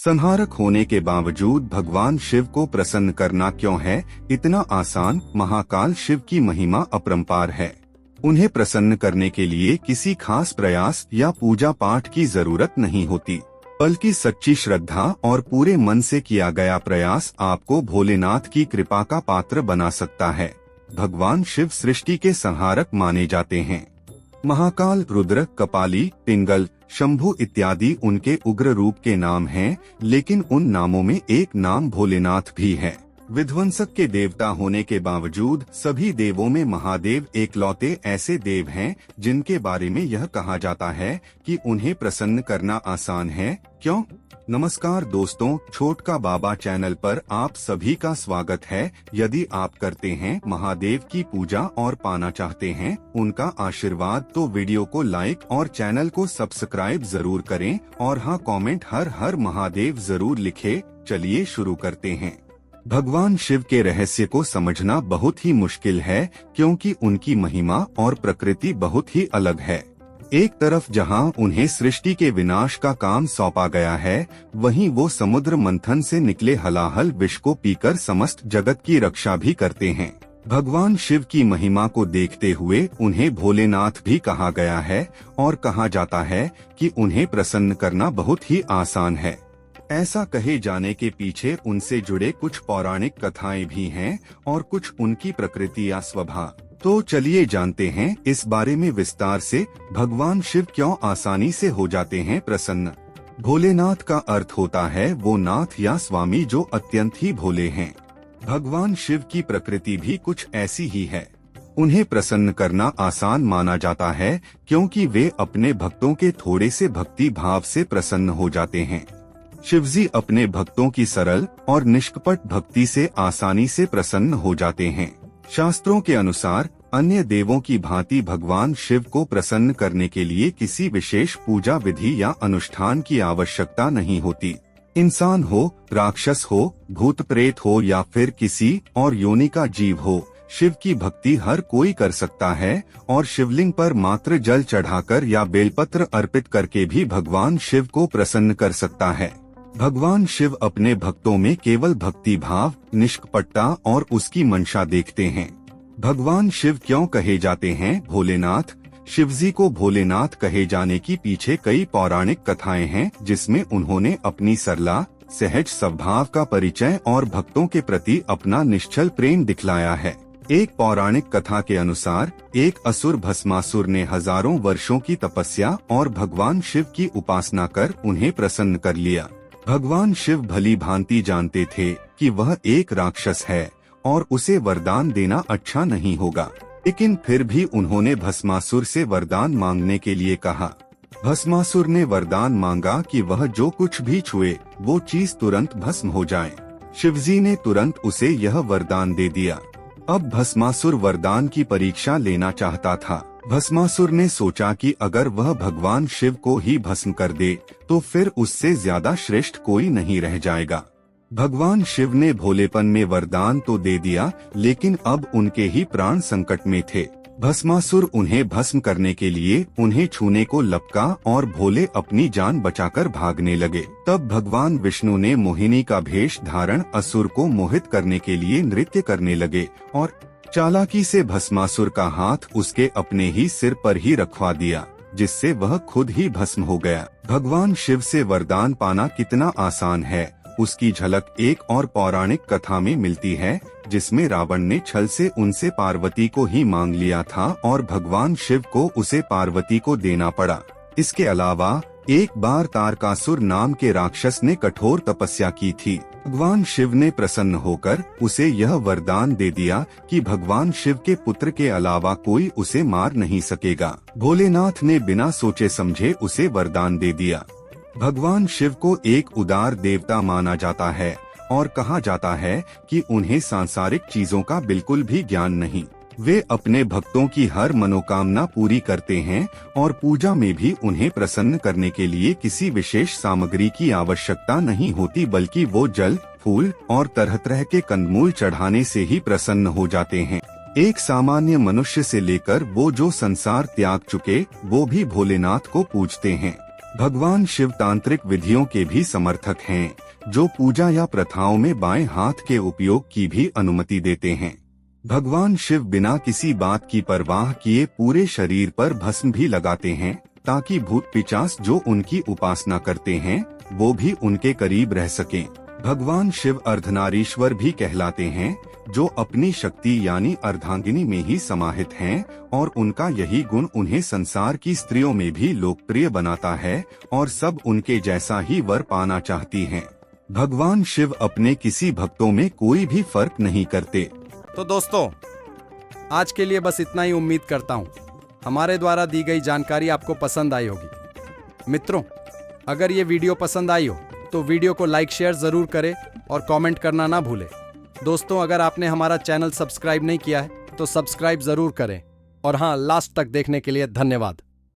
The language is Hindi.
संहारक होने के बावजूद भगवान शिव को प्रसन्न करना क्यों है इतना आसान? महाकाल शिव की महिमा अपरंपार है। उन्हें प्रसन्न करने के लिए किसी खास प्रयास या पूजा पाठ की जरूरत नहीं होती, बल्कि सच्ची श्रद्धा और पूरे मन से किया गया प्रयास आपको भोलेनाथ की कृपा का पात्र बना सकता है। भगवान शिव सृष्टि के संहारक माने जाते हैं। महाकाल, रुद्र, कपाली, पिंगल, शंभु इत्यादि उनके उग्र रूप के नाम हैं, लेकिन उन नामों में एक नाम भोलेनाथ भी है। विध्वंसक के देवता होने के बावजूद सभी देवों में महादेव एकलौते ऐसे देव हैं जिनके बारे में यह कहा जाता है कि उन्हें प्रसन्न करना आसान है। क्यों? नमस्कार दोस्तों, छोटका बाबा चैनल पर आप सभी का स्वागत है। यदि आप करते हैं महादेव की पूजा और पाना चाहते हैं उनका आशीर्वाद, तो वीडियो को लाइक और चैनल को सब्सक्राइब जरूर करें और हाँ, कमेंट हर हर महादेव जरूर लिखे। चलिए शुरू करते हैं। भगवान शिव के रहस्य को समझना बहुत ही मुश्किल है, क्योंकि उनकी महिमा और प्रकृति बहुत ही अलग है। एक तरफ जहां उन्हें सृष्टि के विनाश का काम सौंपा गया है, वहीं वो समुद्र मंथन से निकले हलाहल विष को पीकर समस्त जगत की रक्षा भी करते हैं। भगवान शिव की महिमा को देखते हुए उन्हें भोलेनाथ भी कहा गया है और कहा जाता है कि उन्हें प्रसन्न करना बहुत ही आसान है। ऐसा कहे जाने के पीछे उनसे जुड़े कुछ पौराणिक कथाएं भी हैं और कुछ उनकी प्रकृति या स्वभाव। तो चलिए जानते हैं इस बारे में विस्तार से। भगवान शिव क्यों आसानी से हो जाते हैं प्रसन्न? भोलेनाथ का अर्थ होता है वो नाथ या स्वामी जो अत्यंत ही भोले हैं। भगवान शिव की प्रकृति भी कुछ ऐसी ही है। उन्हें प्रसन्न करना आसान माना जाता है क्योंकि वे अपने भक्तों के थोड़े से भक्ति भाव से प्रसन्न हो जाते हैं। शिवजी अपने भक्तों की सरल और निष्कपट भक्ति से आसानी से प्रसन्न हो जाते हैं। शास्त्रों के अनुसार अन्य देवों की भांति भगवान शिव को प्रसन्न करने के लिए किसी विशेष पूजा विधि या अनुष्ठान की आवश्यकता नहीं होती। इंसान हो, राक्षस हो, भूत प्रेत हो या फिर किसी और योनि का जीव हो, शिव की भक्ति हर कोई कर सकता है और शिवलिंग पर मात्र जल चढ़ाकर या बेलपत्र अर्पित करके भी भगवान शिव को प्रसन्न कर सकता है। भगवान शिव अपने भक्तों में केवल भक्ति भाव, निष्कपटता और उसकी मंशा देखते हैं। भगवान शिव क्यों कहे जाते हैं भोलेनाथ? शिवजी को भोलेनाथ कहे जाने की पीछे कई पौराणिक कथाएं हैं, जिसमें उन्होंने अपनी सरला सहज स्वभाव का परिचय और भक्तों के प्रति अपना निश्चल प्रेम दिखलाया है। एक पौराणिक कथा के अनुसार एक असुर भस्मासुर ने हजारों वर्षों की तपस्या और भगवान शिव की उपासना कर उन्हें प्रसन्न कर लिया। भगवान शिव भली भांति जानते थे कि वह एक राक्षस है और उसे वरदान देना अच्छा नहीं होगा, लेकिन फिर भी उन्होंने भस्मासुर से वरदान मांगने के लिए कहा। भस्मासुर ने वरदान मांगा कि वह जो कुछ भी छुए वो चीज तुरंत भस्म हो जाए। शिवजी ने तुरंत उसे यह वरदान दे दिया। अब भस्मासुर वरदान की परीक्षा लेना चाहता था। भस्मासुर ने सोचा कि अगर वह भगवान शिव को ही भस्म कर दे तो फिर उससे ज्यादा श्रेष्ठ कोई नहीं रह जाएगा। भगवान शिव ने भोलेपन में वरदान तो दे दिया, लेकिन अब उनके ही प्राण संकट में थे। भस्मासुर उन्हें भस्म करने के लिए उन्हें छूने को लपका और भोले अपनी जान बचाकर भागने लगे। तब भगवान विष्णु ने मोहिनी का भेष धारण असुर को मोहित करने के लिए नृत्य करने लगे और चालाकी से भस्मासुर का हाथ उसके अपने ही सिर पर ही रखवा दिया, जिससे वह खुद ही भस्म हो गया। भगवान शिव से वरदान पाना कितना आसान है, उसकी झलक एक और पौराणिक कथा में मिलती है, जिसमें रावण ने छल से उनसे पार्वती को ही मांग लिया था और भगवान शिव को उसे पार्वती को देना पड़ा। इसके अलावा एक बार तारकासुर नाम के राक्षस ने कठोर तपस्या की थी। भगवान शिव ने प्रसन्न होकर उसे यह वरदान दे दिया कि भगवान शिव के पुत्र के अलावा कोई उसे मार नहीं सकेगा। भोलेनाथ ने बिना सोचे समझे उसे वरदान दे दिया। भगवान शिव को एक उदार देवता माना जाता है और कहा जाता है कि उन्हें सांसारिक चीजों का बिल्कुल भी ज्ञान नहीं। वे अपने भक्तों की हर मनोकामना पूरी करते हैं और पूजा में भी उन्हें प्रसन्न करने के लिए किसी विशेष सामग्री की आवश्यकता नहीं होती, बल्कि वो जल, फूल और तरह तरह के कंदमूल चढ़ाने से ही प्रसन्न हो जाते हैं। एक सामान्य मनुष्य से लेकर वो जो संसार त्याग चुके, वो भी भोलेनाथ को पूजते हैं। भगवान शिव तांत्रिक विधियों के भी समर्थक हैं, जो पूजा या प्रथाओं में बाएं हाथ के उपयोग की भी अनुमति देते हैं। भगवान शिव बिना किसी बात की परवाह किए पूरे शरीर पर भस्म भी लगाते हैं, ताकि भूत पिशाच जो उनकी उपासना करते हैं वो भी उनके करीब रह सकें। भगवान शिव अर्धनारीश्वर भी कहलाते हैं, जो अपनी शक्ति यानी अर्धांगिनी में ही समाहित हैं, और उनका यही गुण उन्हें संसार की स्त्रियों में भी लोकप्रिय बनाता है और सब उनके जैसा ही वर पाना चाहती हैं। भगवान शिव अपने किसी भक्तों में कोई भी फर्क नहीं करते। तो दोस्तों, आज के लिए बस इतना ही। उम्मीद करता हूँ हमारे द्वारा दी गई जानकारी आपको पसंद आई होगी। मित्रों, अगर ये वीडियो पसंद आई हो तो वीडियो को लाइक शेयर जरूर करें और कमेंट करना ना भूलें। दोस्तों, अगर आपने हमारा चैनल सब्सक्राइब नहीं किया है तो सब्सक्राइब जरूर करें। और हाँ, लास्ट तक देखने के लिए धन्यवाद।